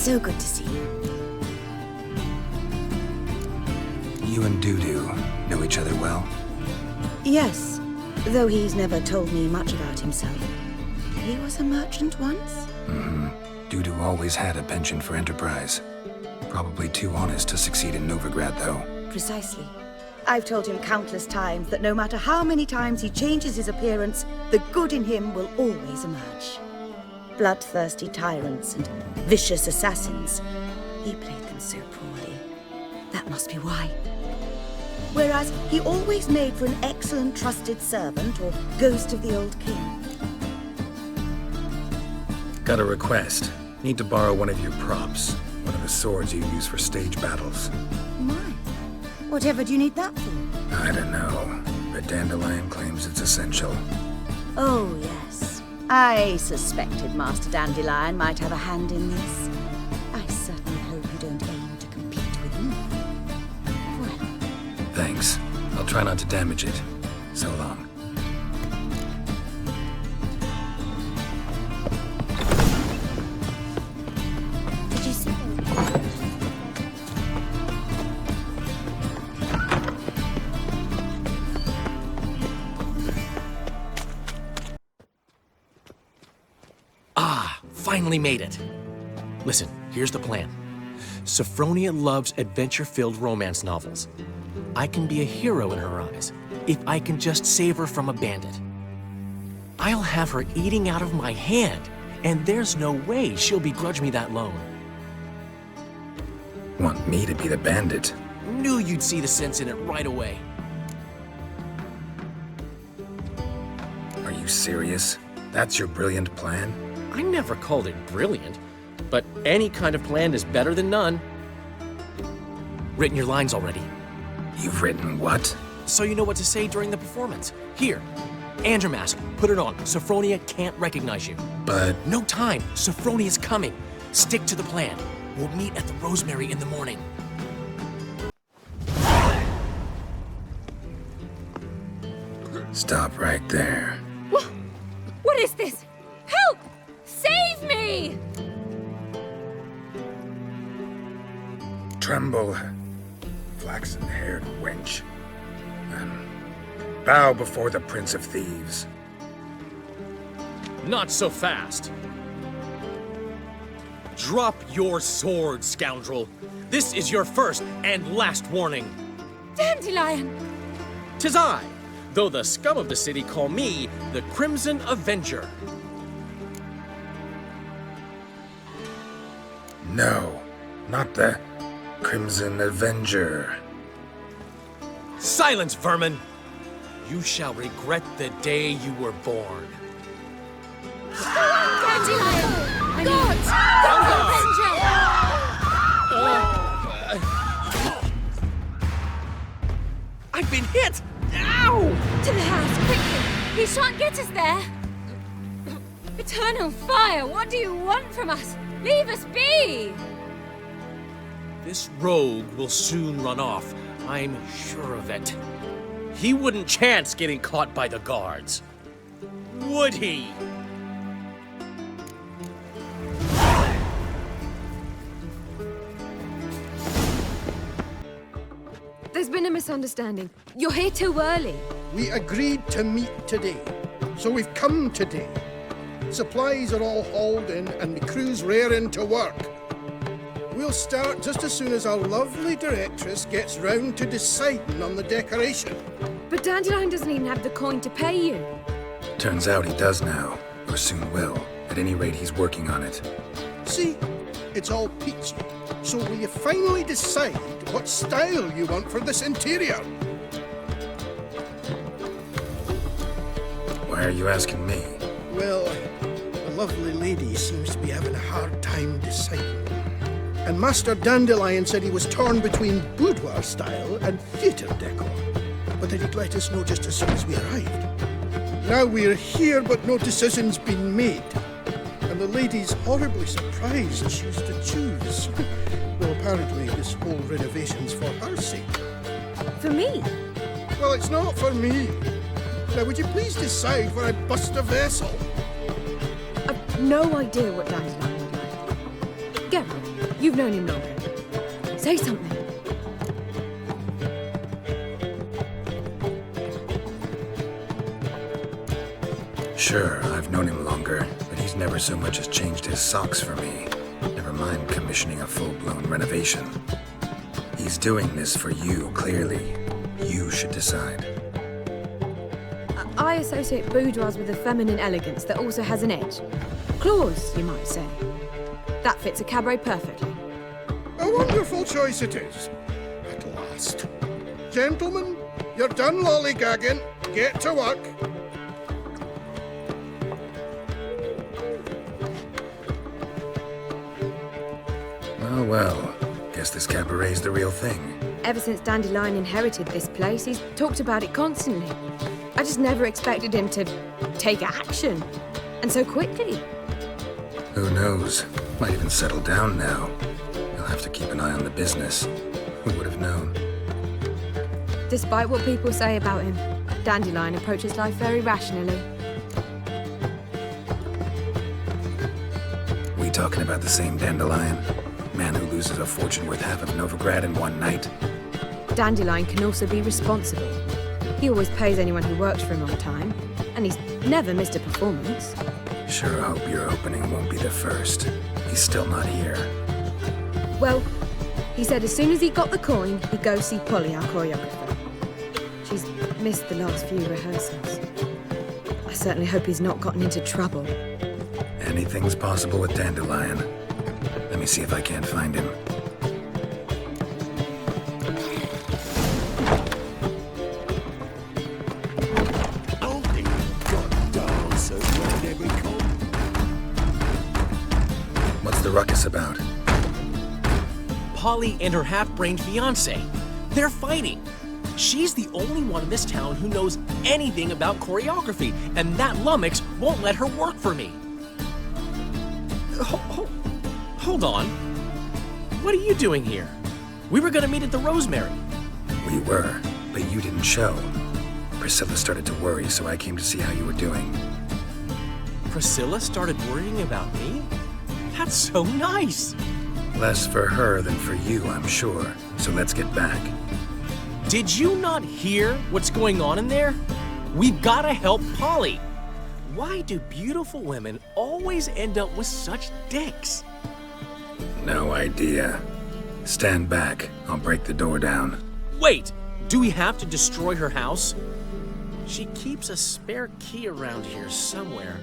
So good to see you. You and Dudu know each other well? Yes, though he's never told me much about himself. He was a merchant once? Mm-hmm. Dudu always had a penchant for enterprise. Probably too honest to succeed in Novigrad, though. Precisely. I've told him countless times that no matter how many times he changes his appearance, the good in him will always emerge. Bloodthirsty tyrants and vicious assassins. He played them so poorly. That must be why. Whereas he always made for an excellent trusted servant or ghost of the old king. Got a request. Need to borrow one of your props. One of the swords you use for stage battles. My. Whatever do you need that for? I don't know, but Dandelion claims it's essential. Oh, yes. I suspected Master Dandelion might have a hand in this. I certainly hope you don't aim to compete with me. Well. Thanks. I'll try not to damage it. So long. Did you see Finally made it. Listen, here's the plan. Sophronia loves adventure-filled romance novels. I can be a hero in her eyes if I can just save her from a bandit. I'll have her eating out of my hand, and there's no way she'll begrudge me that loan. Want me to be the bandit? Knew you'd see the sense in it right away. Are you serious? That's your brilliant plan? I never called it brilliant, but any kind of plan is better than none. Written your lines already. You've written what? So you know what to say during the performance. Here, and your mask. Put it on. Sophronia can't recognize you. But... No time. Sophronia's coming. Stick to the plan. We'll meet at the Rosemary in the morning. Stop right there. What is this? Help! Save me! Tremble, flaxen-haired wench. Bow before the Prince of Thieves. Not so fast. Drop your sword, scoundrel. This is your first and last warning. Dandelion! 'Tis I, though the scum of the city call me the Crimson Avenger. No, not the Crimson Avenger. Silence, vermin! You shall regret the day you were born. Dandelion! God! I've been hit! Ow! To the house, quickly! He shan't get us there! Eternal fire, what do you want from us? Leave us be! This rogue will soon run off. I'm sure of it. He wouldn't chance getting caught by the guards. Would he? There's been a misunderstanding. You're here too early. We agreed to meet today, so we've come today. Supplies are all hauled in and the crew's raring to work. We'll start just as soon as our lovely directress gets round to deciding on the decoration. But Dandelion doesn't even have the coin to pay you. Turns out he does now, or soon will. At any rate, he's working on it. See, it's all peachy. So will you finally decide what style you want for this interior? Why are you asking me? Well, the lovely lady seems to be having a hard time deciding. And Master Dandelion said he was torn between boudoir style and theatre decor, but that he'd let us know just as soon as we arrived. Now we're here, but no decision's been made. And the lady's horribly surprised she's to choose. Well, apparently this whole renovation's for her sake. For me? Well, it's not for me. Now, would you please decide where I bust a vessel? I've no idea what Dandelion would like. Go on. You've known him longer. Say something. Sure, I've known him longer, but he's never so much as changed his socks for me. Never mind commissioning a full-blown renovation. He's doing this for you, clearly. You should decide. I associate boudoirs with a feminine elegance that also has an edge. Claws, you might say. That fits a cabaret perfectly. A wonderful choice it is. At last. Gentlemen, you're done lollygagging. Get to work. Oh well, guess this cabaret's the real thing. Ever since Dandelion inherited this place, he's talked about it constantly. I just never expected him to take action. And so quickly. Who knows? Might even settle down now. You'll have to keep an eye on the business. Who would have known? Despite what people say about him, Dandelion approaches life very rationally. We talking about the same Dandelion? Man who loses a fortune worth half of Novigrad in one night? Dandelion can also be responsible. He always pays anyone who works for him on time, and he's never missed a performance. Sure hope your opening won't be the first. He's still not here. Well, he said as soon as he got the coin, he'd go see Polly, our choreographer. She's missed the last few rehearsals. I certainly hope he's not gotten into trouble. Anything's possible with Dandelion. Let me see if I can't find him. What's the ruckus about? Polly and her half-brained fiancé. They're fighting. She's the only one in this town who knows anything about choreography, and that lummox won't let her work for me. Hold on. What are you doing here? We were gonna meet at the Rosemary. We were, but you didn't show. Priscilla started to worry, so I came to see how you were doing. Priscilla started worrying about me? That's so nice. Less for her than for you, I'm sure. So let's get back. Did you not hear what's going on in there? We've gotta help Polly. Why do beautiful women always end up with such dicks? No idea. Stand back. I'll break the door down. Wait, do we have to destroy her house? She keeps a spare key around here somewhere.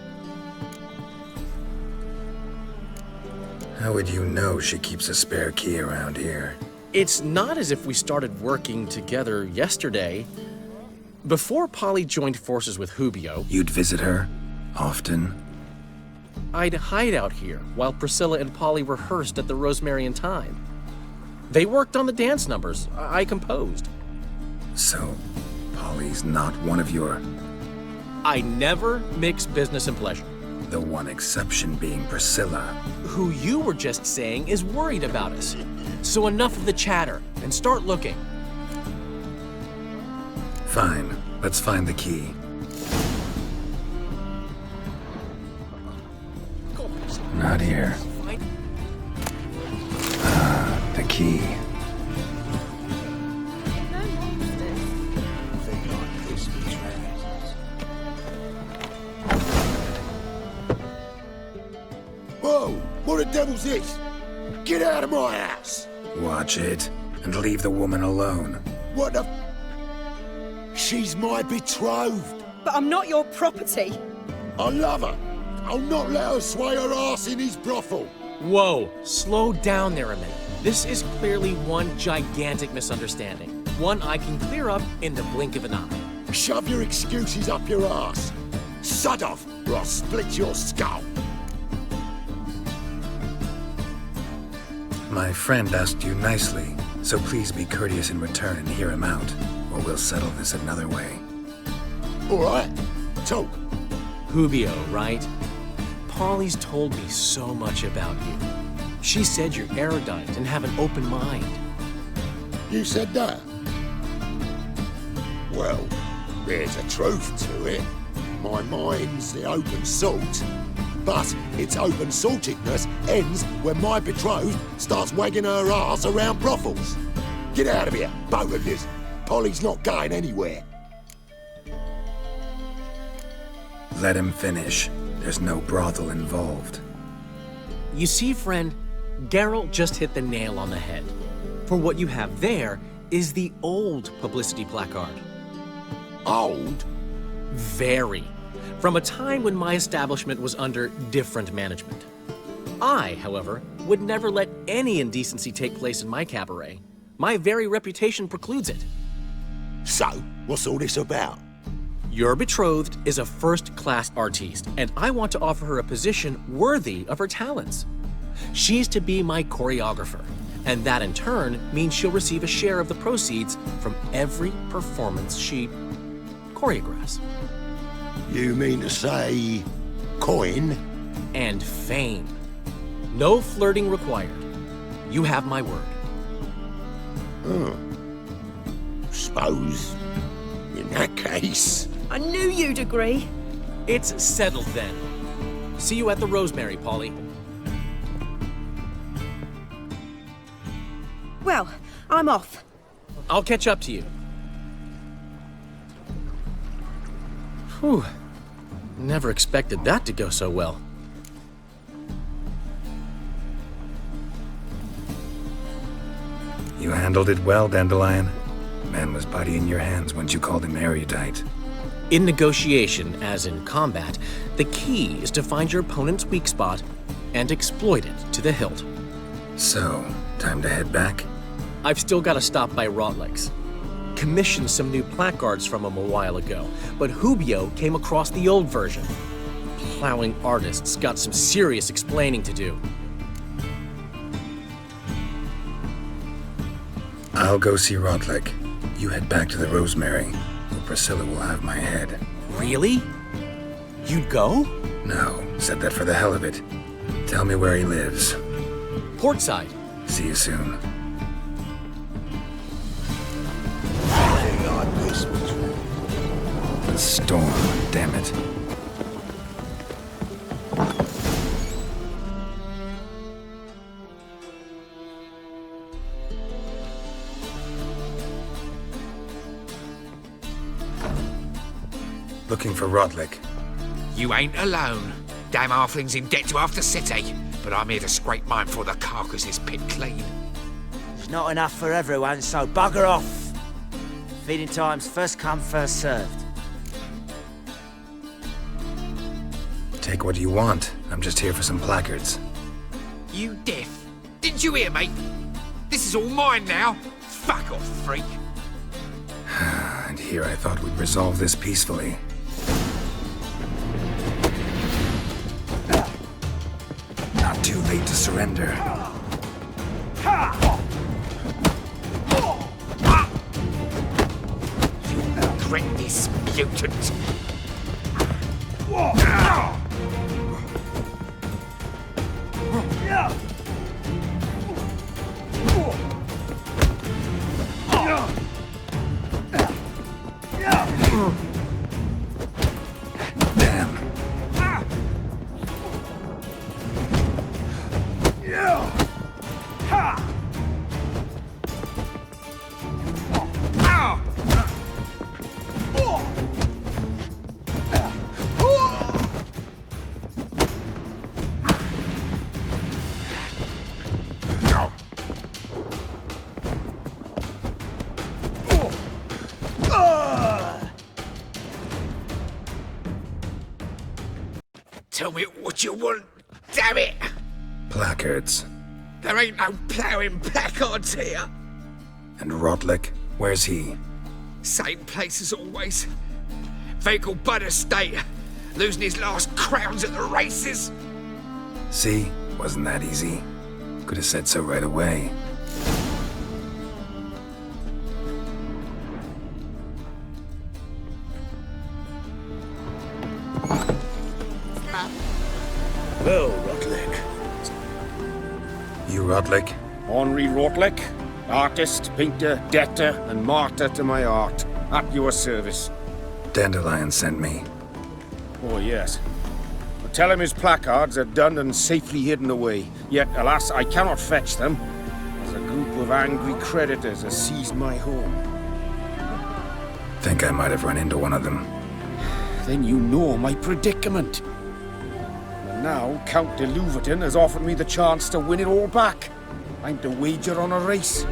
How would you know she keeps a spare key around here? It's not as if we started working together yesterday. Before Polly joined forces with Hubio, You'd visit her? Often? I'd hide out here while Priscilla and Polly rehearsed at the Rosemary in time. They worked on the dance numbers I composed. So, Polly's not one of your... I never mix business and pleasure. The one exception being Priscilla. Who you were just saying is worried about us. So enough of the chatter and start looking. Fine. Let's find the key. Not here. The key. Whoa! What the devil's this? Get out of my house! Watch it, and leave the woman alone. What the... She's my betrothed. But I'm not your property. I love her. I'll not let her sway her ass in his brothel. Whoa, slow down there a minute. This is clearly one gigantic misunderstanding. One I can clear up in the blink of an eye. Shove your excuses up your ass. Sod off, or I'll split your skull. My friend asked you nicely, so please be courteous in return and hear him out, or we'll settle this another way. All right, talk. Hubio, right? Polly's told me so much about you. She said you're erudite and have an open mind. You said that? Well, there's a truth to it. My mind's the open salt. But its open-sortedness ends when my betrothed starts wagging her arse around brothels. Get out of here, both of yous. Polly's not going anywhere. Let him finish. There's no brothel involved. You see, friend, Geralt just hit the nail on the head. For what you have there is the old publicity placard. Old? Very. From a time when my establishment was under different management. I, however, would never let any indecency take place in my cabaret. My very reputation precludes it. So, what's all this about? Your betrothed is a first-class artiste, and I want to offer her a position worthy of her talents. She's to be my choreographer, and that in turn means she'll receive a share of the proceeds from every performance she choreographs. You mean to say... coin? And fame. No flirting required. You have my word. Suppose... in that case... I knew you'd agree. It's settled then. See you at the Rosemary, Polly. Well, I'm off. I'll catch up to you. Whew. Never expected that to go so well. You handled it well, Dandelion. Man was body in your hands once you called him erudite. In negotiation, as in combat, the key is to find your opponent's weak spot and exploit it to the hilt. So, time to head back? I've still got to stop by Rotlick's. Commissioned some new placards from him a while ago, but Hubio came across the old version. Plowing artists got some serious explaining to do. I'll go see Rotlick. You head back to the Rosemary, or Priscilla will have my head. Really? You'd go? No, said that for the hell of it. Tell me where he lives. Portside. See you soon. The storm, damn it. Looking for Rotlick. You ain't alone. Damn halfling's in debt to half the city, but I'm here to scrape mine before the carcass is picked clean. There's not enough for everyone, so bugger off. Feeding time's first come, first served. Take what you want. I'm just here for some placards. You deaf? Didn't you hear me? This is all mine now. Fuck off, freak. And here I thought we'd resolve this peacefully. Not too late to surrender. Regret this, mutant. Damn. Tell me what you want, damn it! Placards. There ain't no ploughing placards here. And Rotlick, where's he? Same place as always. Vehicle Bud Estate, losing his last crowns at the races. See? Wasn't that easy? Could have said so right away. Well, Rotlick. You Rotlick? Henri Rotlick, artist, painter, debtor, and martyr to my art. At your service. Dandelion sent me. Oh, yes. Tell him his placards are done and safely hidden away. Yet, alas, I cannot fetch them, as a group of angry creditors has seized my home. Think I might have run into one of them. Then you know my predicament. And now, Count de Louverton has offered me the chance to win it all back. I'm to wager on a race.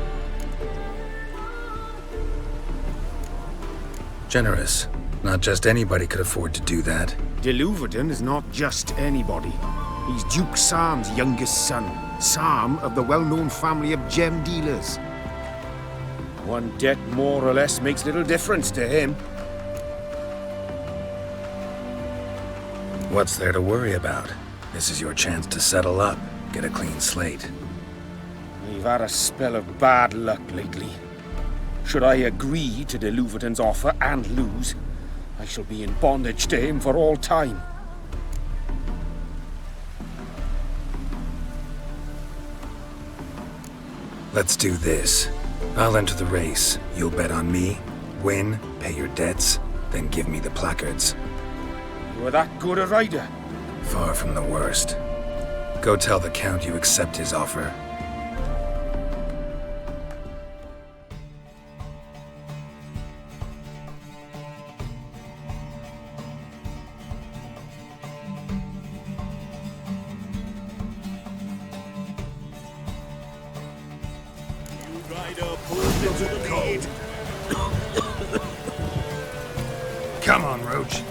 Generous. Not just anybody could afford to do that. De Louverton is not just anybody. He's Duke Sam's youngest son. Sam of the well-known family of gem dealers. One debt more or less makes little difference to him. What's there to worry about? This is your chance to settle up, get a clean slate. We've had a spell of bad luck lately. Should I agree to de Louverton's offer and lose, I shall be in bondage to him for all time. Let's do this. I'll enter the race. You'll bet on me, win, pay your debts, then give me the placards. You are that good a rider? Far from the worst. Go tell the Count you accept his offer. Come on, Roach.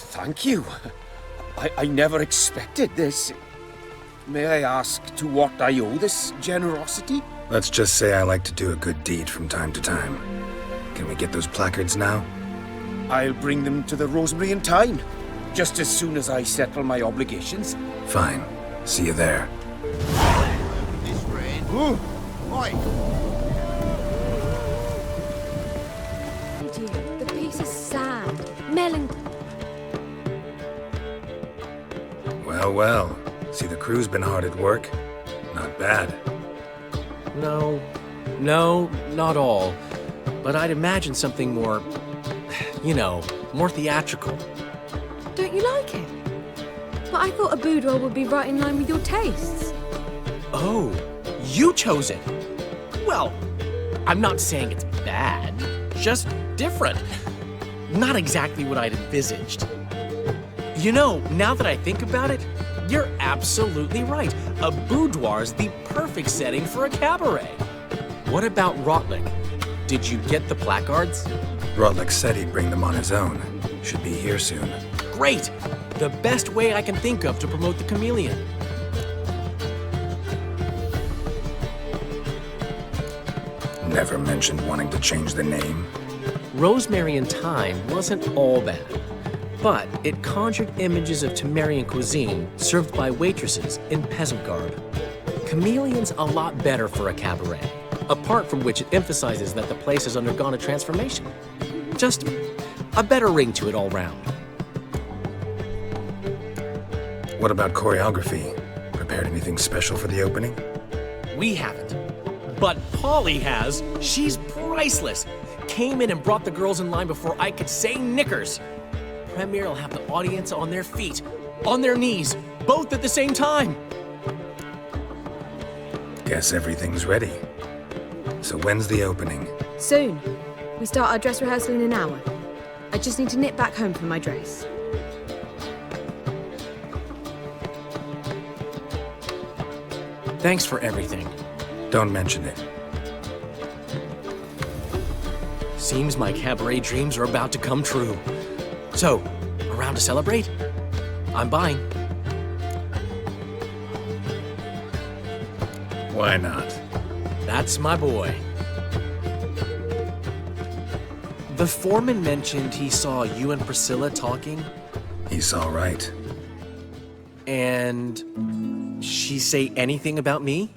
Thank you. I never expected this. May I ask to what I owe this generosity? Let's just say I like to do a good deed from time to time. Can we get those placards now? I'll bring them to the Rosemary in time, just as soon as I settle my obligations. Fine. See you there. Ooh, Mike. The piece is sad, melancholy. Well, well. See, the crew's been hard at work. Not bad. No, not all. But I'd imagine something more, more theatrical. Don't you like it? But I thought a boudoir would be right in line with your tastes. Oh, you chose it. Well, I'm not saying it's bad, just different. Not exactly what I'd envisaged. Now that I think about it, you're absolutely right. A boudoir's the perfect setting for a cabaret. What about Rotlick? Did you get the placards? Rotlick said he'd bring them on his own. Should be here soon. Great! The best way I can think of to promote the Chameleon. Never mentioned wanting to change the name. Rosemary in Time wasn't all bad, but it conjured images of Temerian cuisine served by waitresses in peasant garb. Chameleon's a lot better for a cabaret, apart from which it emphasizes that the place has undergone a transformation. Just a better ring to it all round. What about choreography? Prepared anything special for the opening? We haven't. But Polly has. She's priceless. Came in and brought the girls in line before I could say knickers. Premiere will have the audience on their feet, on their knees, both at the same time. Guess everything's ready. So when's the opening? Soon. We start our dress rehearsal in an hour. I just need to nip back home for my dress. Thanks for everything. Don't mention it. Seems my cabaret dreams are about to come true. So, around to celebrate? I'm buying. Why not? That's my boy. The foreman mentioned he saw you and Priscilla talking, He's all right. and she say anything about me?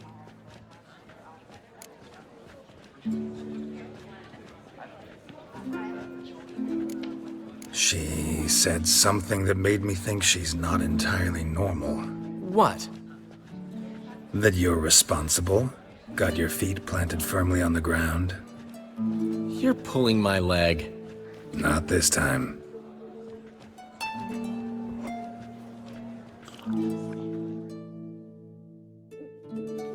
She said something that made me think she's not entirely normal. What? That you're responsible, got your feet planted firmly on the ground. You're pulling my leg. Not this time.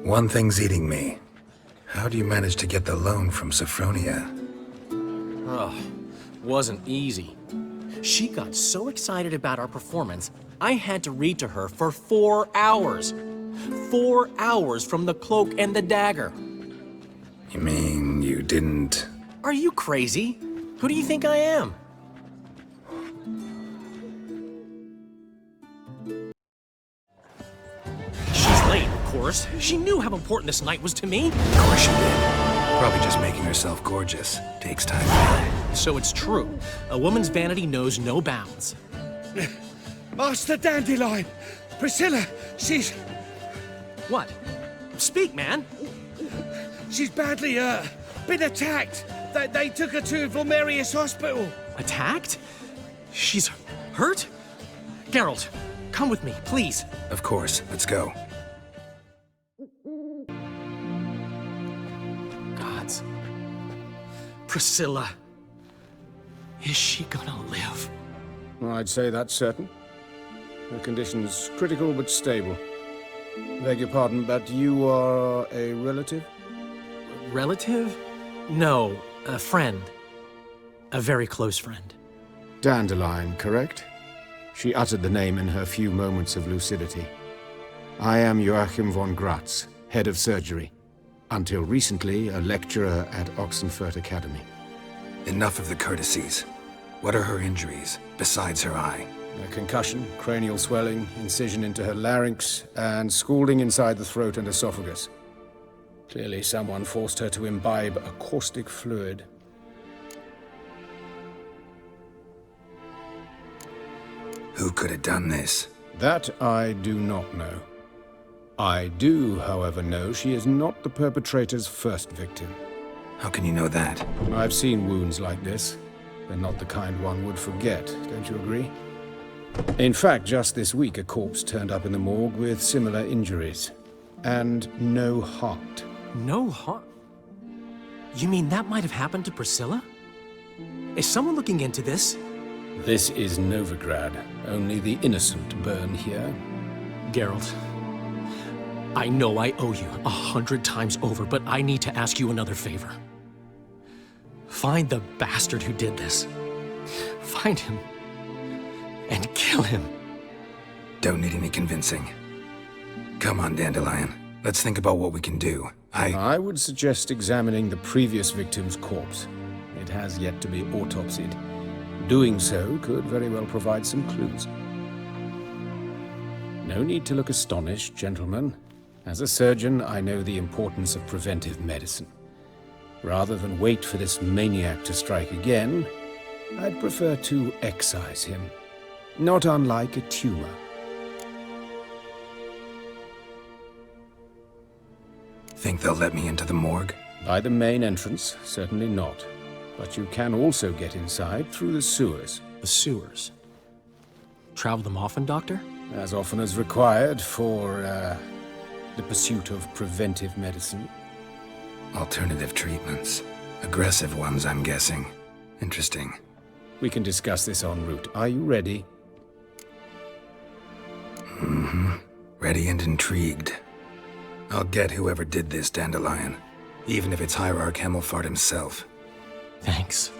One thing's eating me. How do you manage to get the loan from Sophronia? Ugh, wasn't easy. She got so excited about our performance, I had to read to her for 4 hours. 4 hours from the Cloak and the Dagger. You mean you didn't... Are you crazy? Who do you think I am? She's late, of course. She knew how important this night was to me. Of course she did. Probably just making herself gorgeous. Takes time. So it's true. A woman's vanity knows no bounds. Master Dandelion! Priscilla, she's What? Speak, man. badly, been attacked. They took her to Vulmerius Hospital. Attacked? She's hurt? Geralt, come with me, please. Of course. Let's go. Gods. Priscilla. Is she gonna live? I'd say that's certain. Her condition's critical but stable. Beg your pardon, but you are a relative? Relative? No, a friend. A very close friend. Dandelion, correct? She uttered the name in her few moments of lucidity. I am Joachim von Gratz, head of surgery. Until recently, a lecturer at Oxenfurt Academy. Enough of the courtesies. What are her injuries, besides her eye? A concussion, cranial swelling, incision into her larynx, and scalding inside the throat and esophagus. Clearly someone forced her to imbibe a caustic fluid. Who could have done this? That I do not know. I do, however, know she is not the perpetrator's first victim. How can you know that? I've seen wounds like this. They're not the kind one would forget, don't you agree? In fact, just this week, a corpse turned up in the morgue with similar injuries. And no heart. No heart? You mean that might have happened to Priscilla? Is someone looking into this? This is Novigrad. Only the innocent burn here. Geralt, I know I owe you 100 times over, but I need to ask you another favor. Find the bastard who did this. Find him. And kill him. Don't need any convincing. Come on, Dandelion. Let's think about what we can do. I would suggest examining the previous victim's corpse. It has yet to be autopsied. Doing so could very well provide some clues. No need to look astonished, gentlemen. As a surgeon, I know the importance of preventive medicine. Rather than wait for this maniac to strike again, I'd prefer to excise him. Not unlike a tumor. Think they'll let me into the morgue? By the main entrance, certainly not. But you can also get inside through the sewers. The sewers. Travel them often, Doctor? As often as required for, the pursuit of preventive medicine. Alternative treatments. Aggressive ones, I'm guessing. Interesting. We can discuss this en route. Are you ready? Mm-hmm. Ready and intrigued. I'll get whoever did this, Dandelion. Even if it's Hierarch Hemmelfart himself. Thanks.